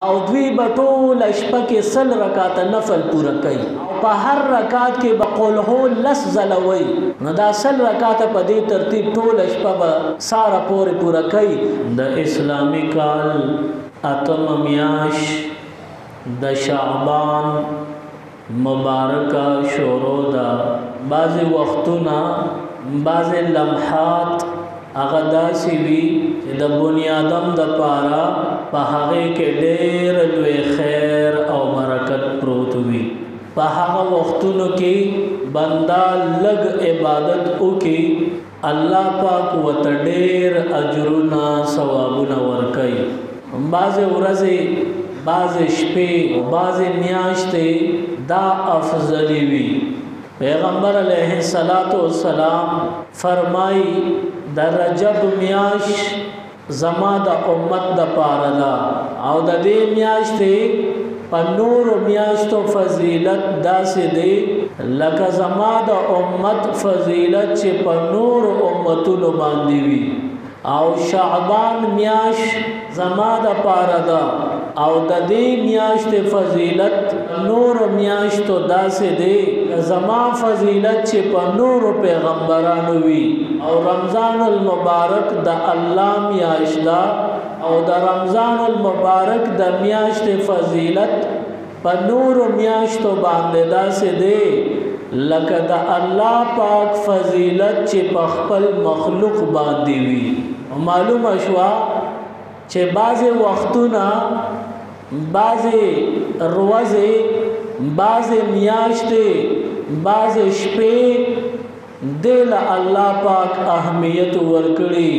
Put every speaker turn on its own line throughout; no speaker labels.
او دوی به ټول شپه کې 100 رکعات نفل پوره کوي او په هر رکعت کې به قل هو لس ځله وایي نو دا 100 رکعات په دې ترتیب ټول شپه به ساره پورې پوره کوي. د اسلامي کال اتم میاش د شعبان مبارکه شروع ده. بعضې وختونه بعضې لمحات هغه داسې وي چې د بني آدم دپاره په هغې کې ډېر لوی خیر او برکت پروت وي. په هغه وختونو کې بنده لږ عبادت وکړي الله پاک ورته ډېر اجرونه ثوابونه ورکوي. بعضې ورځې بعضې شپې بعضې میاشتې دا افضلي وي. پیغمبر علیه السلام فرمایي د رجب میاش زما د امت د پاره ده او د دې میاشتې په نورو میاشتو فضیلت داسې دی لکه زما د امت فضیلت چې په نورو امتونو باندې وي. او شعبان میاش زما د پاره ده او د دې میاشتې فضیلت نورو میاشتو داسې دی زما فضیلت چې په نورو پیغمبرانو وي. او رمضان المبارک د الله میاشت ده او د رمضان المبارک د میاشتې فضیلت په نورو میاشتو باندې داسې دی لکه د الله پاک فضیلت چې په خپل مخلوق باندې وي. معلومه شوه چې بعضې وختونه بعضې ورځې بعضې میاشتې بعضې شپې دې له الله پاک اهمیت ورکړي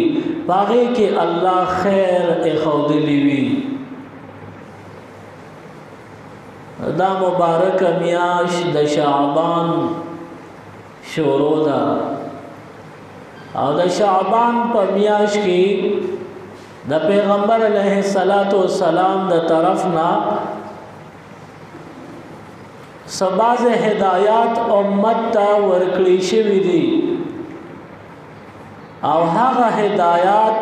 په هغې کې الله خیر ایښودلی وي. دا مبارکه میاشت د شعبان شروع ده او د شعبان په میاشت کې د پیغمبر علیه السلام د طرف نه سباز هدایات امت ته ورکړي شوي دي او هغه هدایات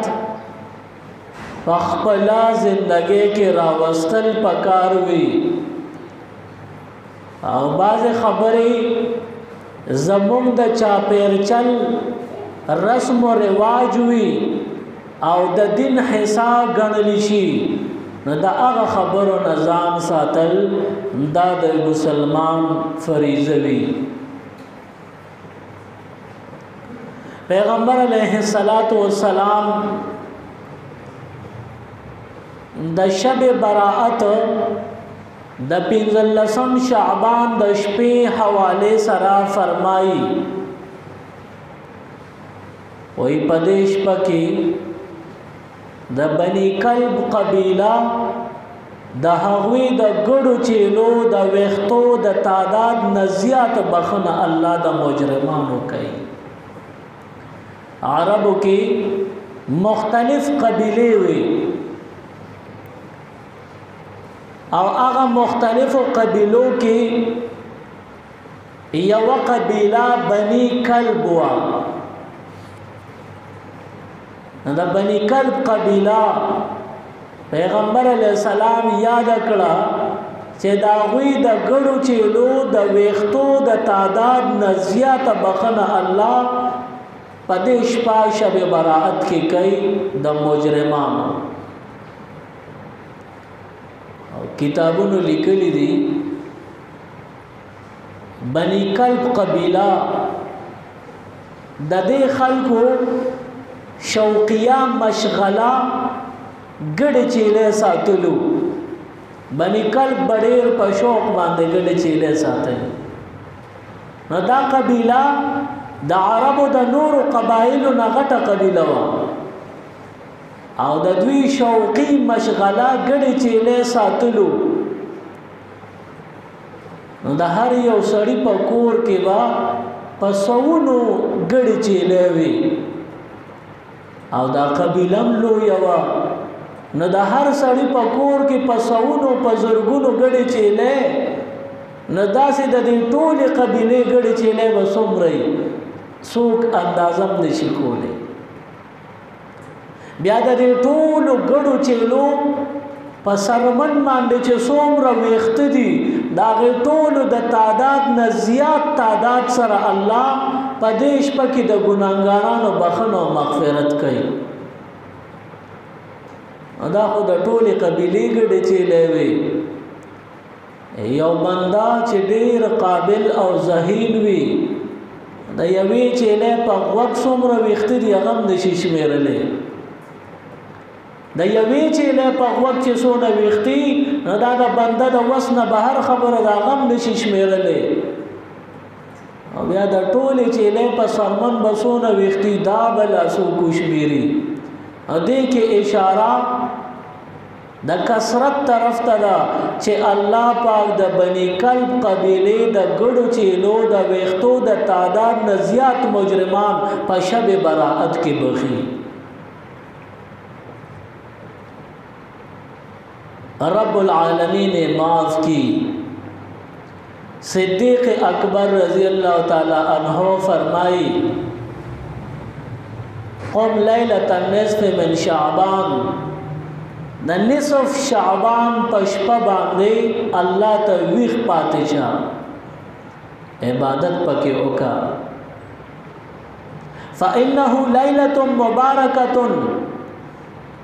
په خپله زندګۍ کې راوستل پکار وي او بعضې خبرې زموږ د چاپېرچل رسم و رواج وي او د دین حساب ګڼلی شي نو د هغه خبرو نه ځان ساتل دا د مسلمان فریضه وي. پیغمبر علیه السلام د شب براءت د 15 شعبان د شپې حواله سره فرمایي وی په دې شپه کې د بني کلب قبیله د هغوی د ګډو چیلو د ویښتو د تعداد نه زیات بخښنه الله د مجرمانو کوي. عربو کې مختلف قبیلې وي او هغه مختلفو قبیلو کې یوه قبیله بني کلب وه. د بني کلب قبیله پیغمبر علیه السلام یاد کړه چې د هغوی د ګډو چیلو د ویښتو د تعداد نه زیاته بخښنه الله په دې شپه شب براءت کې کوي د مجرمانو. کتابونو لیکلی دي بني کلب قبیله د دې خلکو شوقیه مشغله ګډې چیلې ساتلو. بني کلب ډېر په شوق باندې ګډې چیلې ساتلې. نو دا قبیله د عربو د نورو قبایلو نه غټه قبیله وه او د دوی شوقي مشغله ګډې چیلې ساتلو. نو د هر یو سړي په کور کې به په سوونو ګډې چیلې وي او دا قبیله هم لویه وه. نو د هر سړي په کور کې په سوونو په زرګونو ګډې چیلې نو داسې د دې ټولې قبیلې ګډې چیلې به څومره وي څوک اندازه هم نشي کولی. بیا د دې ټولو ګډو چیلو په سرمن باندې چې څومره ویښت دي د هغې ټولو د تعداد نه زیات تعداد سره الله په دې شپه کې د ګناهګارانو بخښنه او مغفرت کوي. دا خو د ټولې قبیلې ګډې چیلې وي. یو بنده چې ډېر قابل او ذهین وي د یوې چیلې په غوږ څومره ویښته دي هغه هم نشي شمېرلی. د یوې چیلې په غوږ چې څونه ویښتي نو دا د بنده د وس نه بهر خبره د هغه هم نشي شمېرلی. او بیا د ټولې چیلې په سرمن به څونه ویښتي دا به لا څوک وشمېري. او دې کې اشاره د کثرت طرف ته ده چې الله پاک د بني کلب قبیلې د ګډو چیلو د ویښتو د تعداد نه زیات مجرمان په شب براءت کې بخي. رب العالمین معاف کی. صدیق اکبر رضی اللہ تعالی عنہ فرمائی قم لیلۃ النصف من شعبان، د نصف شعبان پشپا باندې الله ته ویښ پاتې شه، عبادت پکې وکا. فإنه لیلۃ مبارکۃ،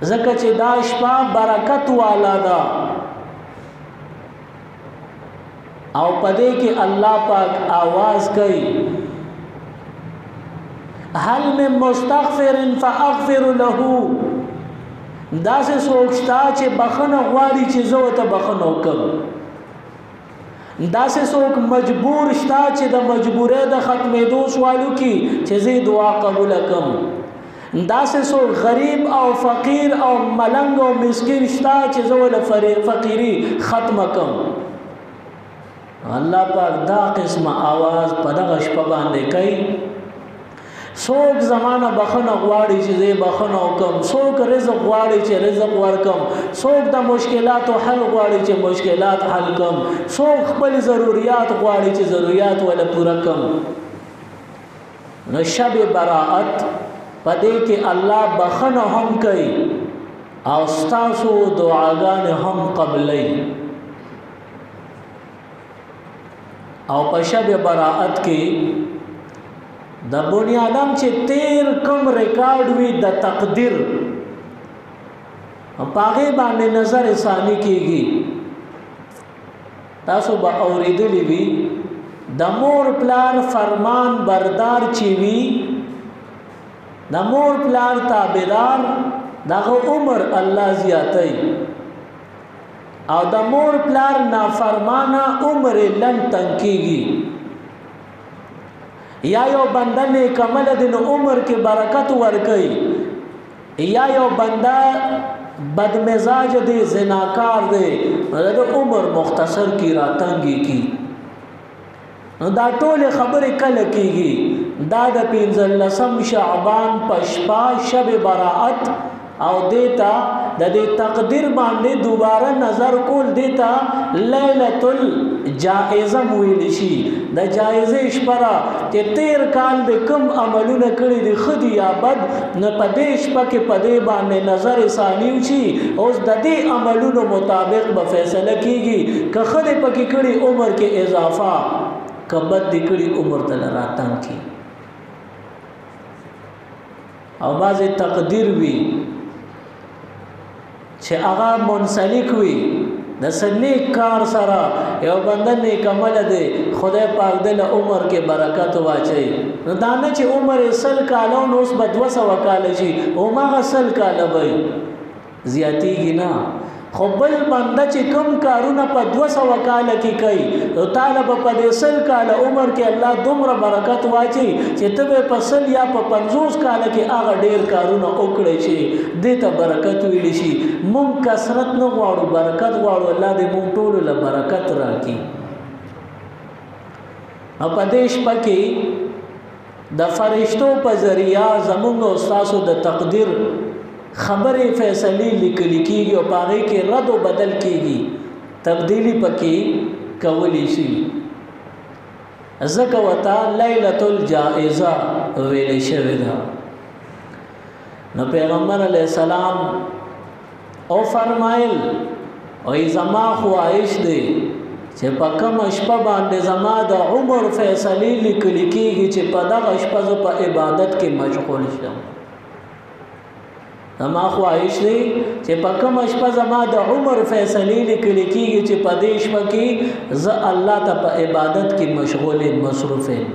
زکه چې دا شپه برکت والا ده او پدې کې الله پاک आवाज کوي هل من مستغفر فاغفر له. دا سه سوچتا چې بخنه غواړي چې زه ته بخنه وکم. دا سه څوک مجبور شتا چې د مجبورې د ختمېدو سوالو کې چې زه دعا قبول کړم. دا سه څوک غریب او فقیر او ملنګ او مسکین شتا چې زه ول فقيري ختم کړم. الله پاک دا قسمه आवाज په دغه شپه باندې کوي. څوک زمانہ بخنه غواړي چې زه بخنه وکم، څوک رزق غواړي چې رزق ورکم، څوک د مشکلاتو حل غواړي چې مشکلات حل کم، څوک خپل ضرورت غواړي چې ضرورت ولا پوره کم. نو شب براءت پدې کې الله بخنه هم کوي او ستاسو دعاګانې هم قبلې. او په شب براءت کې د بنی آدم چې تیر کم ریکارډ وي د تقدیر پاغه باندې نظر ثانی کیږي. تاسو به اوریدلی وي د مور پلار فرمان بردار چی وي، د مور پلار تابعدار دغه عمر الله زیاتای او د مور پلار نافرمانه عمر لن تنکیږي. یا یو بنده نیک عمل دین عمر کې برکت ورکي، یا یو بنده بد مزاج دی زناکار دی د عمر مختصر کی راتنګي کی. نو دا ټول خبره کله کیږي؟ دا د 15 شعبان پشپا شب براءت او دیتا د دې تقدیر باندې دوباره نظر کول دیتا لیلۃ الجائزه ویل شي. د جایزه شپه چې تیر کال به کم عملونه کړی دي خدي یا بد نه پدیش پکې پدې باندې نظر ثانیو شي. اوس د دې عملونو مطابق به فیصله کیږي که خدي پکې کړی عمر کې اضافه کبد دې کړی عمر تل راتان کی. او بعضې تقدیر وي چې هغه منسلک وي د سنیک کار سره. یو بنده نیک عمل دی خدای پاک دل عمر کې برکت واچي. نو دا نه چې عمر 100 کالو نو اوس به 200 کال شي او ما 100 کال وي زیاتیږي نه. خو بل بنده چې کم کارونه په 200 کال کې کوي او طالب په 100 کال عمر کې الله دومره برکت واچي چې ته په 100 یا په 50 کال کې هغه ډیر کارونه وکړي شي دې ته برکت ویل شي. مونږ کثرت نه غواړو، برکت غواړو. الله دې مونږ ټول له برکت راکړي. او په دې شپه کې د فرشتو په ذریعہ زمونږ او تاسو د تقدیر خبره فیصله لیکل کیږي او پاره کې رد او بدل کیږي، تبدیلی پکې کولی شي. زکه وتا لیلۃ الجائزه ویل شوی دا. نو پیغمبر علیہ السلام او فرمایل او زما خواهش دی چې په کوم شپه باندې زما د عمر فیصله لیکل کېږي چې په دغه شپه زه په عبادت کې مشغول شم. زما خواهش دی چې په کوم شپه زما د عمر فیصله لیکل کېږي چې په دې شپه کې زه الله ته په عبادت کې مشغول مصروف یم.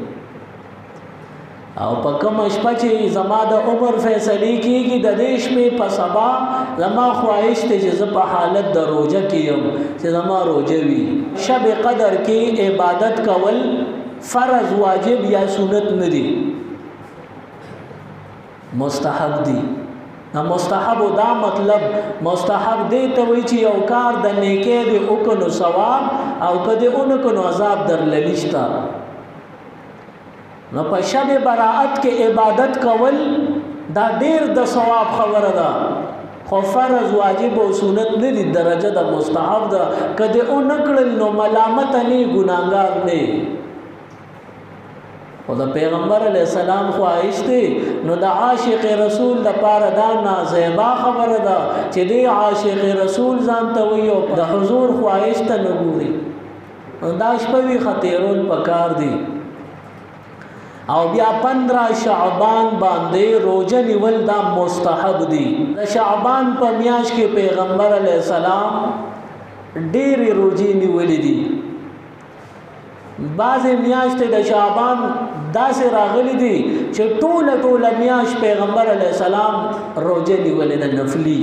او په کوم شپه چې زما د عمر فیصله کېږي د دې شپې په سبا زما خواهش دی چې زه په حالت د روزه کې یم چې زما روزه وي. شب قدر کې عبادت کول فرض واجب یا سنت نه دي، مستحب دي. مستحب دا مطلب مستحب دی ته وی چې یو کار د نیکۍ دی وکړو ثواب او کدی اونکو عذاب در للیشتا. نو په شب براءت کې عبادت کول دا ډیر د ثواب خبره ده، خو فرض واجب او سنت نه دي، درجه د مستحب ده. کدی اونکړل نو ملامت نه ګناګار نه. او د پیغمبر علی السلام خواهش دی نو د عاشق رسول د پاره دا نازیبا خبره ده چې دی عاشق رسول ځان ته وي او د حضور خواهش ته نه ګوري. دا شپوي خطیرون پکار دي. او بیا 15 شعبان باندې روزه نیول دا مستحب دي. د شعبان په میاشت کې پیغمبر علی السلام ډېری روزي نیولې دي. بعض میاشت د شعبان داسې راغلي دي چې ټوله میاشت پیغمبر علی السلام روزه نیولې د نفلی.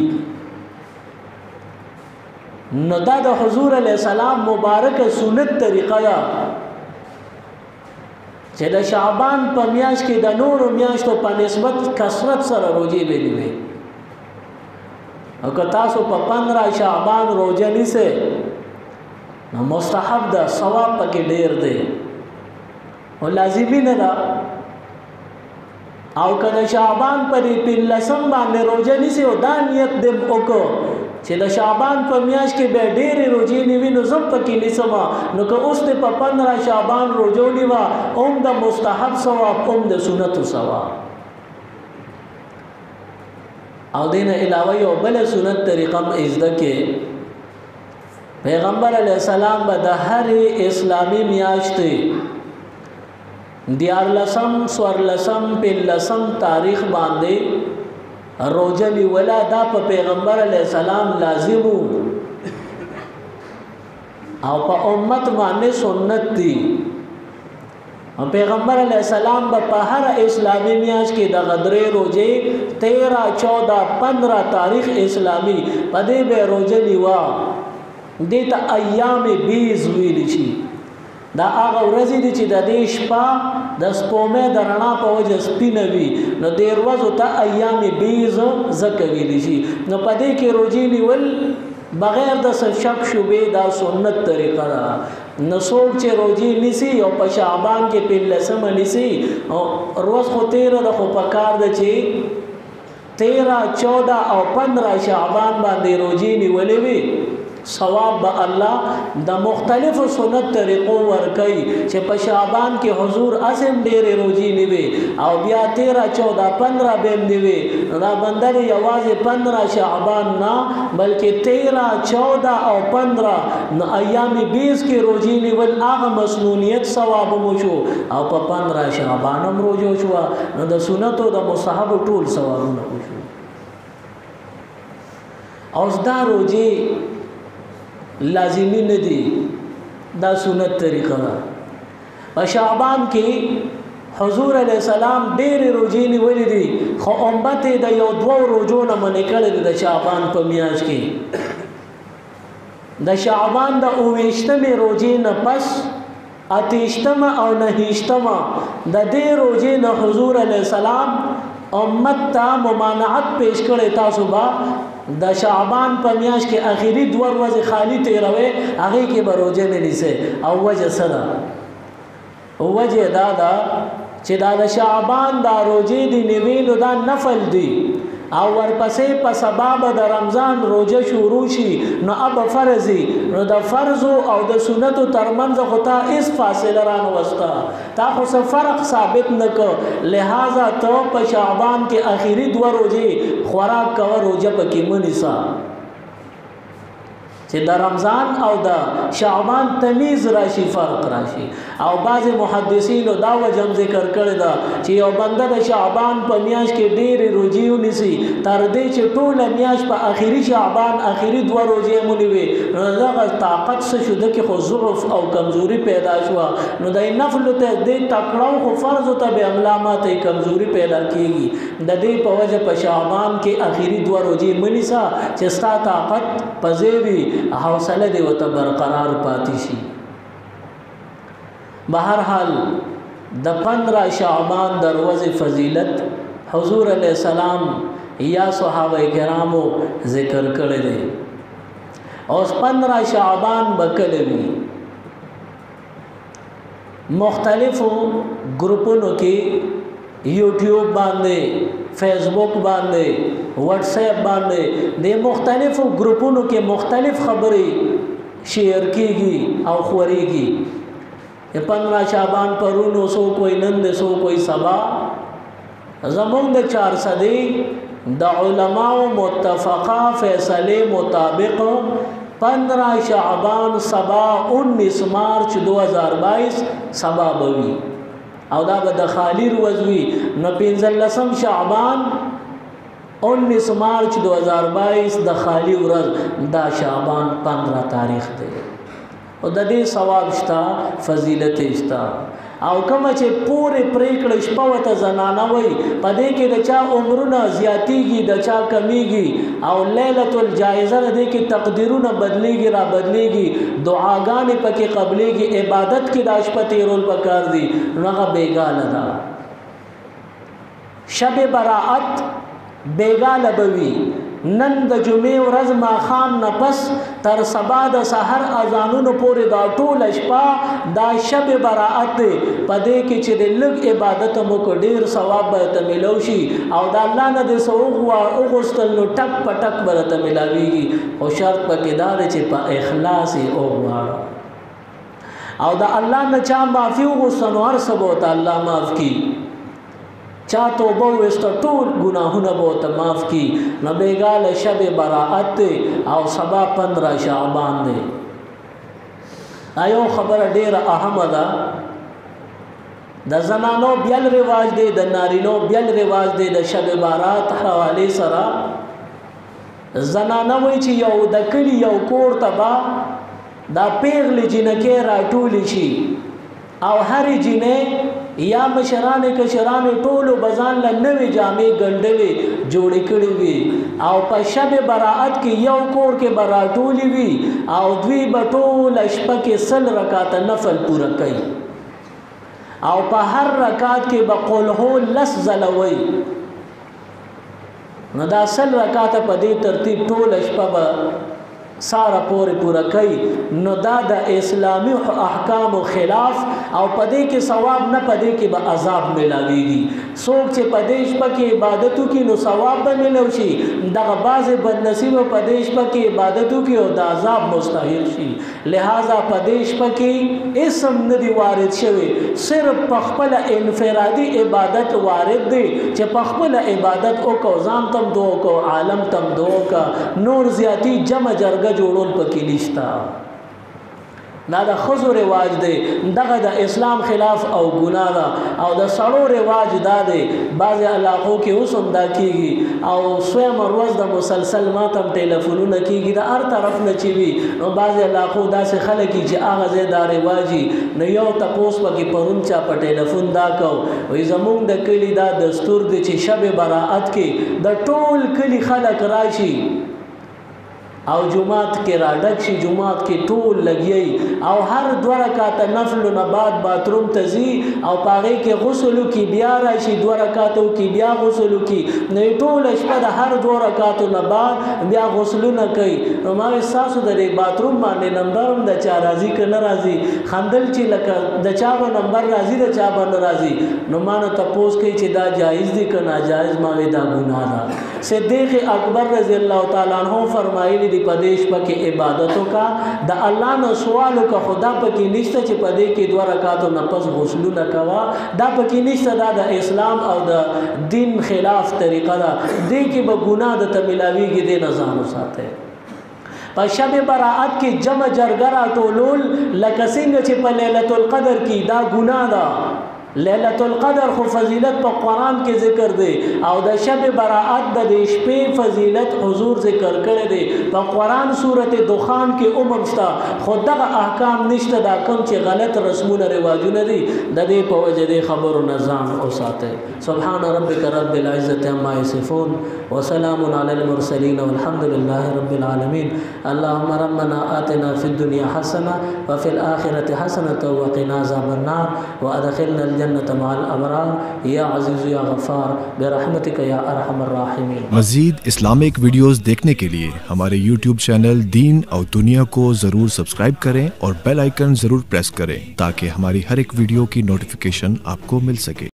نو دا د حضور علی السلام مبارک سنت طریقه ده چې د شعبان په میاشت کې د نورو میاشتو په نسبت کثرت سره روزي ویلې. او که تاسو په 15 شعبان روزه نیسئ نو مستحب ده، ثواب پکې ډیر دی او لازمي نه ده. او کله شعبان پر 15 باندې روزه نیسئ او دا نیت دې وکړو چې د شعبان په میاشت کې به ډېرې روزې نیوي نو زه پکې نیسم. نو که اوس دې په 15 شعبان روزه ونیوه هم د مستحب ثواب هم د سنتو ثواب. او دې نه علاوه یو بل سنت طریقه هم زده کې پیغمبر علیہ السلام به د هر اسلامی میاشتې 14 سورلسم پنځلسم تاریخ باندې روزه نیولا. دا په پیغمبر علیہ السلام لازم او په امت باندې سنت دي. پیغمبر علیہ السلام په هر اسلامی میاشت کې د غدرې روزه 13 14 15 تاریخ اسلامی په دې به روزه نیوا. دیتا ایام بیز ویلی شي. دا هغه ورځې دي چې د دې شپه د سپومې د رڼا په وجه سپینه وي نو دې ورځو ته ایام بیز ځکه ویلی شي. نو په دې کې روزې نیول بغیر د شک شوبې دا سنت طریقه ده. نو څوک چې روزې نیسي او په شعبان کې 15 نیسي او روز خو 13 د خو پکار ده چې 13 14 او 15 شعبان باندې روزې نیولې وي ثواب به الله د مختلفو سنت طریقو ورکي چې په شعبان کې حضور اسم ډېرې روزي نیوي او بیا 13 14 15 به نیوي. دا بندر یوازې 15 شعبان نه بلکې 13 14 او 15 نو ایام 20 کې روزي نیول هغه مسنونیت ثواب مو شو او په 15 شعبان هم روزو شو نو د سنتو د مستحب ټول ثوابونه شو. او دا روزي لازمی نه دي، دا سنت طریقه ده. په شعبان کې حضور علیہ السلام ډېرې روزې نیولې دي خو امت د یو 2 روزو نه منې کړې د شعبان په میاشت کې. د شعبان د 29مې روزې نه پس 28مه او 29مه د دې روزې نه حضور علیہ السلام امت ته ممانعت پیش کړي تاسو با د شعبان په میاشت کې اخیری 2 ورځې خالی تیروي هغه کې به روزه نه نیسي. او وجه سره وجه دا ده چې دا د شعبان دا روزې دی نیولو دا نفل دی او ورپسې په سبب د رمضان روزه شروع شي نو اب فرضي نو د فرض او د سنتو ترمنځ خطا اس فاصله رانه وستا تا خو څه فرق ثابت نکو. لہذا ته په شعبان کې اخیری 2 روزې خوراک کوه روزه پکې منیسا. چې د رمضان او د شعبان تمیز راشي فرق راشي او بعض محدثینو دا وجم ذکر کړی دا چې یو بنده د شعبان په میاشت کې ډېرې روزې ونیسي تر دې چې ټوله میاشت په آخري شعبان آخري 2 روزې مونیوي نو دغه طاقت څه شو د کې خو ضعف او کمزوري پیدا شوه نو د نفل ته دې تکړه خو فرض ته به علامات کمزوري پیدا کیږي د دې په وجه په شعبان کې آخري 2 روزې منیسا چې ستا طاقت پزېوي حوصله دی وته برقرار پاتې شي بهر حال د 15 شعبان دروازه فضیلت حضور علیہ السلام یا صحابه کرامو ذکر کړی دی او 15 شعبان بکلوي مختلفو گروپونو کې یوټیوب باندې فیسبوک باندې واتس اپ باندې د مختلفو گروپونو کې مختلف خبرې شیئر کیږي او خوريږي 15 شعبان پرونو سو کوئی نن سو کوئی سبا زمون د 400 د علماء متفقه فیصله مطابق 15 شعبان سبا 19 مارچ 2022 سبا بوي او دا به د خالی روزوي نو 15 شعبان 19 مارچ 2022 د خالی ورځ دا شعبان 15 تاریخ دی او د دې ثواب شتا فضیلت شتا او کوم چې پوره پریکړه شپه وته زنانه وي پدې کې د چا عمرونه زیاتیږي د چا کمیږي او ليله الجائزه دې کې تقدیرونه بدليږي را بدليږي دعاګانې پکې قبليږي عبادت کې د شپه تیرول پکار دي هغه بیګاله ده شب براءت بیګاله بوي نن د جمعې ورځ ما خام نفس تر سبا د سحر اذانونو پورې دا ټول شپه دا شب براءت پدې کې چې د لږ عبادت مو کو ډیر ثواب به ته ملو شي او د الله نه د سوغ او غستل نو ټک پټک به ته ملاويږي او شرط پکې دار چې په اخلاص او او د الله نه چا معافي وغوښتنو هر څه به ته الله معاف کړي چا توبه وست ټول گناهونه به ته معاف کی نو بیګاله شب براءت او سبا 15 شعبان دی ایو خبر ډیره اهمه ده د زنانو بیل رواج دی د نارینو بیل رواج دی د شب برات حواله سره زنانه وای چې یو د کلی یو کور تبا دا پیغلی جنکه راټول شي او هر جنې یا مشران کشران ټولو بزان له نوې جامې ګندلې جوړې کړې وي او په شب براءت کې یو کور کې براټولې وي او دوی بټول شپه کې 100 رکعات نفل پورا کوي او په هر رکعت کې بقول هو لس زلوي نو دا 100 رکعات په دې ترتیب ټول شپه سارا پورا کوي نو دا د اسلامي احکام خلاف او پدې کې ثواب نه پدې کې به عذاب ملاويږي څوک چې پدې شپه عبادتو کې نو ثواب به ملو شي دغه باز بدنصیب پدې شپه کې عبادتو کې او د عذاب مستحق شي لہذا پدې شپه کې اسم ندي وارد شوی صرف په خپل انفرادي عبادت وارد دي چې په خپل عبادت او کو ځان تم دو کو عالم تم دو کا نور زیاتی جمع جرګه جوړول پکې نشتا دا د خزو رواج دی دغه د اسلام خلاف او ګناه ده او د سړو رواج دا دی بعض علاقو کې اوس هم دا کیږي او سویم روز د مسلسل ماتم ټلیفونونه کیږي د هر طرف نه چی وي نو بعض علاقو داسې خلک چې هغه زیاده رواجی نو یو تاسو پکې پرون چا په ټلیفون دا کو وي زمونږ د کلی دا دستور دی چې شب براءت کې د ټول کلی خلک راشي او جمعات کې راډک شي جمعات کې ټول لګي او هر 2 رکعات نفل نه بعد باتروم تزي او پاغه کې غسل کی بیا راشي 2 رکعاتو کې بیا غسل کی نه ټول شپه د هر 2 رکعاتو نه بعد بیا غسل نه کوي نو ما احساسو د باتروم باندې نمبرم د چا راضي ک نه راضي خندل چې لکه د چا به نمبر راضي د چا به راضي نو ما نه تاسو کوي چې دا جایز دي ک ناجایز ما وی دا ګناه ده صدیق اکبر رضی الله تعالی عنہ فرمایلی پدیش پکې عبادتوں کا د الله نو سوالو کا خدا پکې نشته چې پدې کې 2 رکعاتو نفس غسل نه کوا دا پکې نشته دا د اسلام او د دین خلاف طریقه ده دې کې به ګناه د تملاویږي د نظام ساته په شب برائت کې جمع جرګه راټولول لکه څنګه چې په لیلۃ القدر کې دا ګناه ده. لیلۃ القدر خو فضیلت په قرآن کې ذکر دی او د شب برائت د شپې فضیلت حضور ذکر کړی دی په قرآن سورت دخان کې عموم شته، خو دغه احکام نشته. دا کوم چې غلط رسمونه رواجونه دي د دې په وجه د خبرو نظام اوساته. سبحان ربک رب العزة عما یصفون وسلام علی المرسلین والحمد لله رب العالمین. اللهم ربنا آتنا فی الدنیا حسنه وفي الآخرة حسنه وقنا عذاب النار وادخلنا الجنة مع الابرار یا عزیز یا غفار برحمتک یا ارحم الراحمین.
مزید اسلامک ویڈیوز دیکھنے کے لیے ہمارے یوٹیوب چینل دین اور دنیا کو ضرور سبسکرائب کریں اور بیل آئیکن ضرور پریس کریں تاکہ ہماری ہر ایک ویڈیو کی نوٹیفیکیشن آپ کو مل سکے.